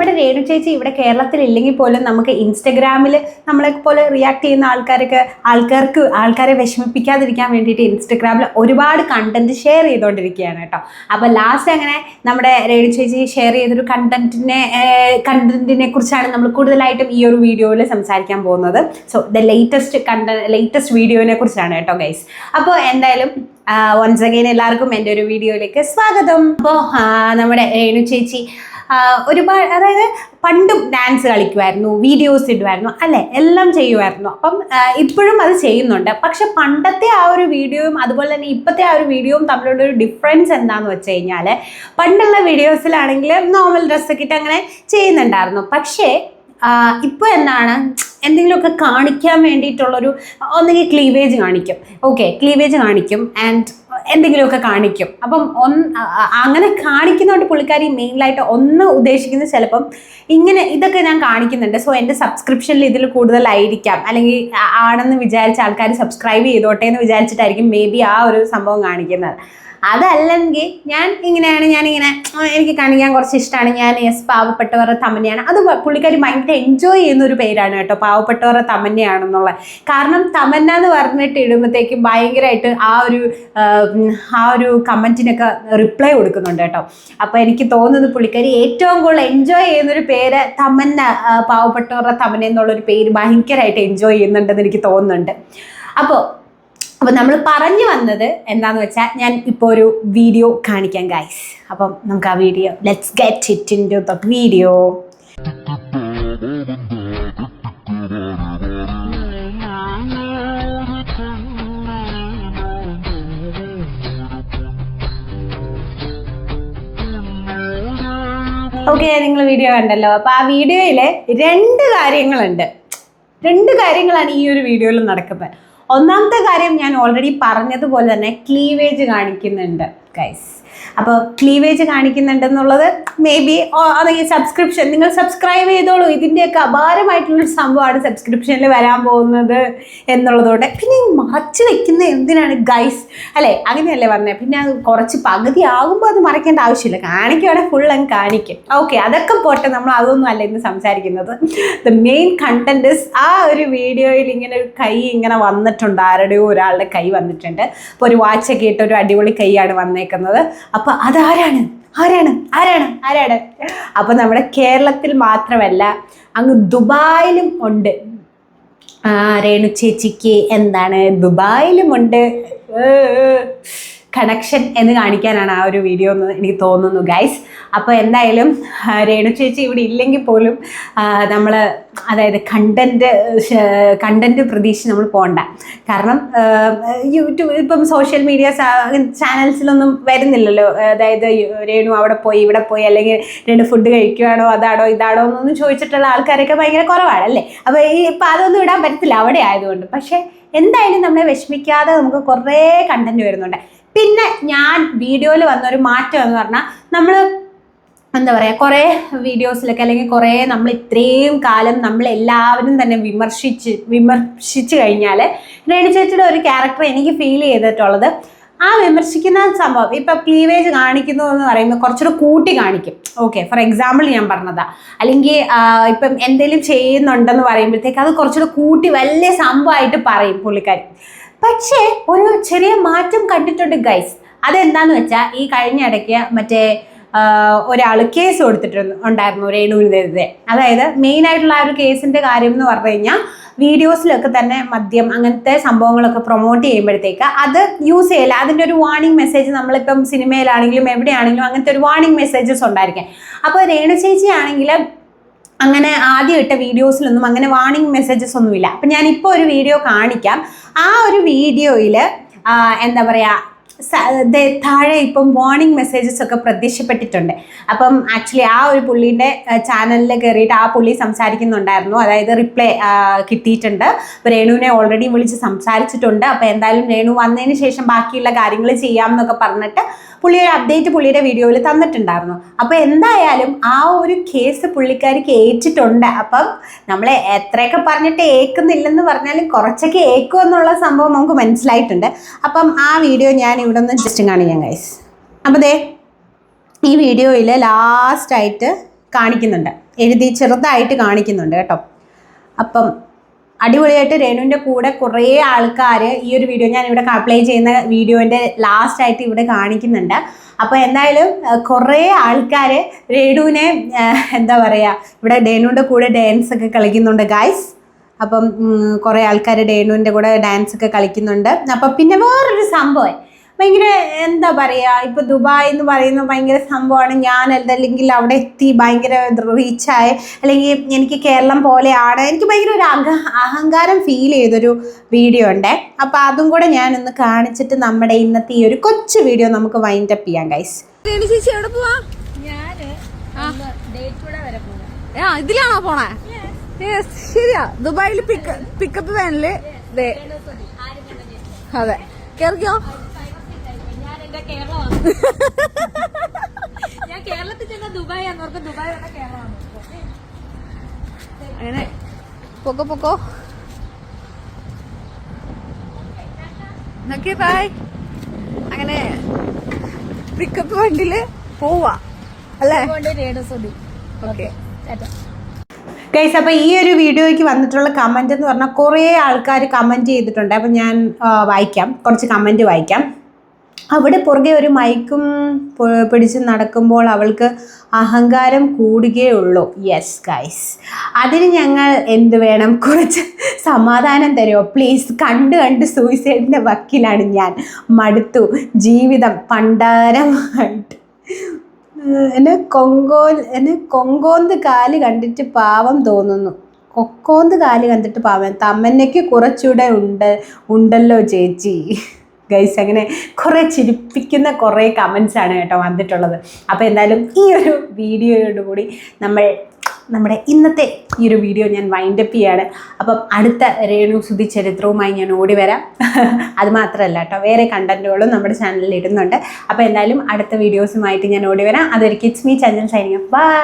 നമ്മുടെ രേണു ചേച്ചി ഇവിടെ കേരളത്തിൽ ഇല്ലെങ്കിൽ പോലും നമുക്ക് ഇൻസ്റ്റഗ്രാമിൽ നമ്മളെ പോലെ റിയാക്ട് ചെയ്യുന്ന ആൾക്കാരെ വിഷമിപ്പിക്കാതിരിക്കാൻ വേണ്ടിയിട്ട് ഇൻസ്റ്റഗ്രാമിൽ ഒരുപാട് കണ്ടന്റ് ഷെയർ ചെയ്തുകൊണ്ടിരിക്കുകയാണ് കേട്ടോ. അപ്പോൾ ലാസ്റ്റ് അങ്ങനെ നമ്മുടെ രേണു ചേച്ചി ഷെയർ ചെയ്തൊരു കണ്ടന്റിനെ കുറിച്ചാണ് നമ്മൾ കൂടുതലായിട്ടും ഈ ഒരു വീഡിയോയിൽ സംസാരിക്കാൻ പോകുന്നത്. സോ ലേറ്റസ്റ്റ് വീഡിയോനെ കുറിച്ചാണ് കേട്ടോ ഗൈസ്. അപ്പോൾ എന്തായാലും വൺസ് അഗൈൻ എല്ലാവർക്കും എൻ്റെ ഒരു വീഡിയോയിലേക്ക് സ്വാഗതം. അപ്പോൾ നമ്മുടെ രേണു ചേച്ചി ഒരുപാട്, അതായത് പണ്ടും ഡാൻസ് കളിക്കുമായിരുന്നു, വീഡിയോസ് ഇടുമായിരുന്നു അല്ലേ, എല്ലാം ചെയ്യുമായിരുന്നു. അപ്പം ഇപ്പോഴും അത് ചെയ്യുന്നുണ്ട്. പക്ഷെ പണ്ടത്തെ ആ ഒരു വീഡിയോയും അതുപോലെ തന്നെ ഇപ്പോഴത്തെ ആ ഒരു വീഡിയോയും തമ്മിലുള്ള ഒരു ഡിഫറൻസ് എന്താണെന്ന് വെച്ച് കഴിഞ്ഞാൽ, പണ്ടുള്ള വീഡിയോസിലാണെങ്കിൽ നോർമൽ ഡ്രസ്സൊക്കെ ഇട്ട് അങ്ങനെ ചെയ്യുന്നുണ്ടായിരുന്നു. പക്ഷേ ഇപ്പോൾ എന്താണ്, എന്തെങ്കിലുമൊക്കെ കാണിക്കാൻ വേണ്ടിയിട്ടുള്ളൊരു, ഒന്നെങ്കിൽ ക്ലീവേജ് കാണിക്കും, ക്ലീവേജ് കാണിക്കും ആൻഡ് എന്തെങ്കിലുമൊക്കെ കാണിക്കും. അപ്പം അങ്ങനെ കാണിക്കുന്നതുകൊണ്ട് പുള്ളിക്കാരി മെയിനായിട്ട് ഉദ്ദേശിക്കുന്നത് ചിലപ്പം ഇതൊക്കെ ഞാൻ കാണിക്കുന്നുണ്ട്, സോ എൻ്റെ സബ്സ്ക്രിപ്ഷനിൽ ഇതിൽ കൂടുതലായിരിക്കാം, അല്ലെങ്കിൽ ആണെന്ന് വിചാരിച്ച ആൾക്കാർ സബ്സ്ക്രൈബ് ചെയ്തോട്ടെ എന്ന് വിചാരിച്ചിട്ടായിരിക്കും മേ ബി ആ ഒരു സംഭവം കാണിക്കുന്നത്. അതല്ലെങ്കിൽ ഞാനിങ്ങനെ എനിക്ക് കാണിക്കാൻ കുറച്ച് ഇഷ്ടമാണ്, ഞാൻ പാവപ്പെട്ടവരുടെ തമന്നയാണ്. അത് പുള്ളിക്കാരി ഭയങ്കര എൻജോയ് ചെയ്യുന്ന ഒരു പേരാണ് കേട്ടോ, പാവപ്പെട്ടവരുടെ തമന്നയാണെന്നുള്ളത്. കാരണം തമന്ന എന്ന് പറഞ്ഞിട്ട് ഇടുമ്പോഴത്തേക്കും ഭയങ്കരമായിട്ട് ആ ഒരു കമൻറ്റിനൊക്കെ റിപ്ലൈ കൊടുക്കുന്നുണ്ട് കേട്ടോ. അപ്പോൾ എനിക്ക് തോന്നുന്നത് പുള്ളിക്കാരി ഏറ്റവും കൂടുതൽ എൻജോയ് ചെയ്യുന്നൊരു പേര് തമന്ന, പാവപ്പെട്ടവരുടെ തമന്ന എന്നുള്ളൊരു പേര് ഭയങ്കരമായിട്ട് എൻജോയ് ചെയ്യുന്നുണ്ടെന്ന് എനിക്ക് തോന്നുന്നുണ്ട്. അപ്പോൾ നമ്മൾ പറഞ്ഞു വന്നത് എന്താന്ന് വെച്ചാൽ, ഞാൻ ഇപ്പോൾ ഒരു വീഡിയോ കാണിക്കാം ഗൈസ്. അപ്പം നമുക്ക് ആ video, let's get it into the video. Okay, നിങ്ങൾ വീഡിയോ കണ്ടല്ലോ. അപ്പോൾ ആ വീഡിയോയിൽ രണ്ട് കാര്യങ്ങളാണ് ഈ ഒരു വീഡിയോയിൽ നടക്കുന്നത്. ഒന്നാമത്തെ കാര്യം, ഞാൻ ഓൾറെഡി പറഞ്ഞതുപോലെ തന്നെ ക്ലീവേജ് കാണിക്കുന്നുണ്ട് ഗൈസ്. അപ്പോൾ ക്ലീവേജ് കാണിക്കുന്നുണ്ടെന്നുള്ളത് മേ ബി അല്ലെങ്കിൽ സബ്സ്ക്രിപ്ഷൻ, നിങ്ങൾ സബ്സ്ക്രൈബ് ചെയ്തോളൂ, ഇതിൻ്റെയൊക്കെ അപാരമായിട്ടുള്ളൊരു സംഭവമാണ് സബ്സ്ക്രിപ്ഷനിൽ വരാൻ പോകുന്നത് എന്നുള്ളതോടെ. പിന്നെ മറച്ച് വെക്കുന്നത് എന്തിനാണ് ഗൈസ്, അല്ലേ? അങ്ങനെയല്ലേ പറഞ്ഞത്. പിന്നെ അത് കുറച്ച് പകുതി ആകുമ്പോൾ അത് മറയ്ക്കേണ്ട ആവശ്യമില്ല, കാണിക്കുകയാണെങ്കിൽ ഫുൾ അങ്ങ് കാണിക്കും. ഓക്കെ, അതൊക്കെ പോട്ടെ, നമ്മൾ അതൊന്നും അല്ല ഇന്ന് സംസാരിക്കുന്നത്. ദ മെയിൻ കണ്ടന്റ് ഇസ്, ആ ഒരു വീഡിയോയിൽ ഇങ്ങനെ ഒരു കൈ ഇങ്ങനെ വന്നിട്ടുണ്ട്, ആരുടെയോ ഒരാളുടെ കൈ വന്നിട്ടുണ്ട്. അപ്പോൾ ഒരു വാച്ചൊക്കെ ഇട്ട് ഒരു അടിപൊളി കൈയാണ് വന്നേക്കുന്നത്. അപ്പോൾ അതാരാണ്? അപ്പോൾ നമ്മുടെ കേരളത്തിൽ മാത്രമല്ല, അങ്ങ് ദുബായിലും ഉണ്ട്. രേണു ചേച്ചിക്ക് എന്താണ്, ദുബായിലുമുണ്ട് കണക്ഷൻ എന്ന് കാണിക്കാനാണ് ആ ഒരു വീഡിയോ എന്ന് എനിക്ക് തോന്നുന്നു ഗൈസ്. അപ്പോൾ എന്തായാലും രേണു ചേച്ചി ഇവിടെ ഇല്ലെങ്കിൽ പോലും നമ്മൾ, അതായത് കണ്ടന്റ് പ്രതീക്ഷിച്ച് നമ്മൾ പോകണ്ട. കാരണം യൂട്യൂബ് ഇപ്പം സോഷ്യൽ മീഡിയ ചാനൽസിലൊന്നും വരുന്നില്ലല്ലോ. അതായത് രേണു അവിടെ പോയി ഇവിടെ പോയി, അല്ലെങ്കിൽ രേണു ഫുഡ് കഴിക്കുകയാണോ അതാണോ ഇതാണോ എന്നൊന്നും ചോദിച്ചിട്ടുള്ള ആൾക്കാരൊക്കെ ഭയങ്കര കുറവാണല്ലേ. അപ്പോൾ ഇപ്പം അതൊന്നും ഇടാൻ പറ്റത്തില്ല അവിടെ ആയതുകൊണ്ട്. പക്ഷേ എന്തായാലും നമ്മളെ വിഷമിക്കാതെ നമുക്ക് കുറേ കണ്ടന്റ് വരുന്നുണ്ട്. പിന്നെ ഞാൻ വീഡിയോയിൽ വന്നൊരു മാറ്റം എന്ന് പറഞ്ഞാൽ, നമ്മൾ എന്താ പറയുക, കുറേ വീഡിയോസിലൊക്കെ അല്ലെങ്കിൽ കുറേ നമ്മൾ ഇത്രയും കാലം നമ്മളെല്ലാവരും തന്നെ വിമർശിച്ച് കഴിഞ്ഞാൽ, രേണു ചേച്ചിയുടെ ഒരു ക്യാരക്ടർ എനിക്ക് ഫീൽ ചെയ്തിട്ടുള്ളത്, ആ വിമർശിക്കുന്ന സംഭവം ഇപ്പം ക്ലീവേജ് കാണിക്കുന്നു എന്ന് പറയുമ്പോൾ കുറച്ചുകൂടെ കൂട്ടി കാണിക്കും. ഫോർ എക്സാമ്പിൾ ഞാൻ പറഞ്ഞതാ. അല്ലെങ്കിൽ ഇപ്പം എന്തെങ്കിലും ചെയ്യുന്നുണ്ടെന്ന് പറയുമ്പോഴത്തേക്ക് അത് കുറച്ചുകൂടെ കൂട്ടി വലിയ സംഭവമായിട്ട് പറയും പുള്ളിക്കാരി. പക്ഷേ ഒരു ചെറിയ മാറ്റം കണ്ടിട്ടുണ്ട് ഗൈസ്. അതെന്താന്ന് വെച്ചാൽ, ഈ കഴിഞ്ഞ ഇടയ്ക്ക് മറ്റേ ഒരാൾ കേസ് കൊടുത്തിട്ടുണ്ടായിരുന്നു രേണുവിനെതിരെ. അതായത് മെയിനായിട്ടുള്ള ആ ഒരു കേസിൻ്റെ കാര്യം എന്ന് പറഞ്ഞു കഴിഞ്ഞാൽ, വീഡിയോസിലൊക്കെ തന്നെ മദ്യം അങ്ങനത്തെ സംഭവങ്ങളൊക്കെ പ്രൊമോട്ട് ചെയ്യുമ്പോഴത്തേക്ക് അത് യൂസ് ചെയ്യില്ല. അതിൻ്റെ ഒരു വാർണിംഗ് മെസ്സേജ്, നമ്മളിപ്പം സിനിമയിലാണെങ്കിലും എവിടെയാണെങ്കിലും അങ്ങനത്തെ ഒരു വാർണിംഗ് മെസ്സേജസ് ഉണ്ടായിരിക്കും. അപ്പോൾ രേണു ചേച്ചി ആണെങ്കിൽ അങ്ങനെ ആദ്യം ഇട്ട വീഡിയോസിലൊന്നും അങ്ങനെ വാർണിംഗ് മെസ്സേജസ് ഒന്നുമില്ല. അപ്പം ഞാനിപ്പോൾ ഒരു വീഡിയോ കാണിക്കാം. ആ ഒരു വീഡിയോയിൽ എന്താ പറയുക, താഴെ ഇപ്പം വാർണിംഗ് മെസ്സേജസ് ഒക്കെ പ്രത്യക്ഷപ്പെട്ടിട്ടുണ്ട്. അപ്പം ആക്ച്വലി ആ ഒരു പുള്ളീൻ്റെ ചാനലിൽ കയറിയിട്ട് ആ പുള്ളി സംസാരിക്കുന്നുണ്ടായിരുന്നു. അതായത് റിപ്ലൈ കിട്ടിയിട്ടുണ്ട്. അപ്പോൾ രേണുവിനെ ഓൾറെഡി വിളിച്ച് സംസാരിച്ചിട്ടുണ്ട്. അപ്പോൾ എന്തായാലും രേണു വന്നതിന് ശേഷം ബാക്കിയുള്ള കാര്യങ്ങൾ ചെയ്യാം എന്നൊക്കെ പറഞ്ഞിട്ട് പുള്ളി ഒരു അപ്ഡേറ്റ് പുള്ളിയുടെ വീഡിയോയിൽ തന്നിട്ടുണ്ടായിരുന്നു. അപ്പോൾ എന്തായാലും ആ ഒരു കേസ് പുള്ളിക്കാരിക്ക് ഏറ്റിട്ടുണ്ട്. അപ്പം നമ്മളെ എത്രയൊക്കെ പറഞ്ഞിട്ട് ഏക്കുന്നില്ലെന്ന് പറഞ്ഞാലും കുറച്ചൊക്കെ ഏക്കും എന്നുള്ള സംഭവം നമുക്ക് മനസ്സിലായിട്ടുണ്ട്. അപ്പം ആ വീഡിയോ ഞാൻ ഇവിടെ നിന്ന് ജസ്റ്റ് കാണിക്കാം ഗൈസ്. അപ്പോൾ ദേ ഈ വീഡിയോയിൽ ലാസ്റ്റായിട്ട് കാണിക്കുന്നുണ്ട്, എഴുതി ചെറുതായിട്ട് കാണിക്കുന്നുണ്ട് കേട്ടോ. അപ്പം അടിപൊളിയായിട്ട് രേണുവിൻ്റെ കൂടെ കുറേ ആൾക്കാർ ഈ ഒരു വീഡിയോ ഞാൻ ഇവിടെ പ്ലേ ചെയ്യുന്ന വീഡിയോൻ്റെ ലാസ്റ്റായിട്ട് ഇവിടെ കാണിക്കുന്നുണ്ട്. അപ്പോൾ എന്തായാലും കുറേ ആൾക്കാർ രേണുവിനെ എന്താ പറയുക, ഇവിടെ രേണുവിൻ്റെ കൂടെ ഡാൻസ് ഒക്കെ കളിക്കുന്നുണ്ട് ഗൈസ്. അപ്പം കുറേ ആൾക്കാർ രേണുവിൻ്റെ കൂടെ ഡാൻസ് ഒക്കെ കളിക്കുന്നുണ്ട്. അപ്പം പിന്നെ വേറൊരു സംഭവം ഭയങ്കര എന്താ പറയുക, ഇപ്പോൾ ദുബായ് എന്ന് പറയുന്നത് ഭയങ്കര സംഭവമാണ്. ഞാൻ അല്ലെങ്കിൽ അവിടെ എത്തി ഭയങ്കര റീച്ചായ, അല്ലെങ്കിൽ എനിക്ക് കേരളം പോലെയാണ്, എനിക്ക് ഭയങ്കര ഒരു അഹങ്കാരം ഫീൽ ചെയ്തൊരു വീഡിയോ ഉണ്ട്. അപ്പോൾ അതും കൂടെ ഞാനൊന്ന് കാണിച്ചിട്ട് നമ്മുടെ ഇന്നത്തെ ഈ ഒരു കൊച്ചു വീഡിയോ നമുക്ക് വൈൻഡ് അപ്പ് ചെയ്യാം ഗൈസ്. ഇതിലാണോ പോണേ? ശരിയാ, ദുബായിൽ പിക്കപ്പ് വാനില്. അതെ, കേറിക്കോ. ഞാൻ കേരളത്തിൽ ചെന്ന ദുബായ് ആണെന്നവർക്ക് ദുബായ് വന്ന കേരളമാണ്. അങ്ങനെ പൊക്കോ ബായ്. അങ്ങനെ പിക്കപ്പ് വണ്ടിയില് പോവാ അല്ലേ? ഓക്കെ ഗൈസ്, അപ്പോൾ ഈ ഒരു വീഡിയോയ്ക്ക് വന്നിട്ടുള്ള കമൻറ്റ് എന്ന് പറഞ്ഞാൽ കുറേ ആൾക്കാർ കമൻറ്റ് ചെയ്തിട്ടുണ്ട്. അപ്പോൾ ഞാൻ വായിക്കാം, കുറച്ച് കമൻറ്റ് വായിക്കാം. അവിടെ പുറകെ ഒരു മൈക്കും പിടിച്ച് നടക്കുമ്പോൾ അവൾക്ക് അഹങ്കാരം കൂടുകയുള്ളൂ. യെസ് ഗൈസ്, അതിന് ഞങ്ങൾ എന്ത് വേണം? കുറച്ച് സമാധാനം തരുമോ പ്ലീസ്? കണ്ട് സൂയിസൈഡിൻ്റെ വക്കിലാണ് ഞാൻ. മടുത്തു ജീവിതം പണ്ടാരമായിട്ട്. എന്നെ കൊങ്കോന്ത് കാല് കണ്ടിട്ട് പാവം തോന്നുന്നു. കൊക്കോന്ത് കാല് കണ്ടിട്ട് പാവം. തമ്മന്നയ്ക്ക് കുറച്ചുകൂടെ ഉണ്ടല്ലോ ചേച്ചി. ഗൈസ്, അങ്ങനെ കുറേ ചിരിപ്പിക്കുന്ന കുറേ കമൻസാണ് കേട്ടോ വന്നിട്ടുള്ളത്. അപ്പോൾ എന്തായാലും ഈ ഒരു വീഡിയോയോടുകൂടി നമ്മുടെ ഇന്നത്തെ ഈ ഒരു വീഡിയോ ഞാൻ വൈൻഡപ്പ് ചെയ്യാണ്. അപ്പം അടുത്ത രേണു സുധി ചരിത്രവുമായി ഞാൻ ഓടി വരാം. അത് മാത്രമല്ല കേട്ടോ, വേറെ കണ്ടൻറ്റുകളും നമ്മുടെ ചാനലിൽ ഇടുന്നുണ്ട്. അപ്പോൾ എന്തായാലും അടുത്ത വീഡിയോസുമായിട്ട് ഞാൻ ഓടി വരാം. അതൊരു kids me channel signing off. By.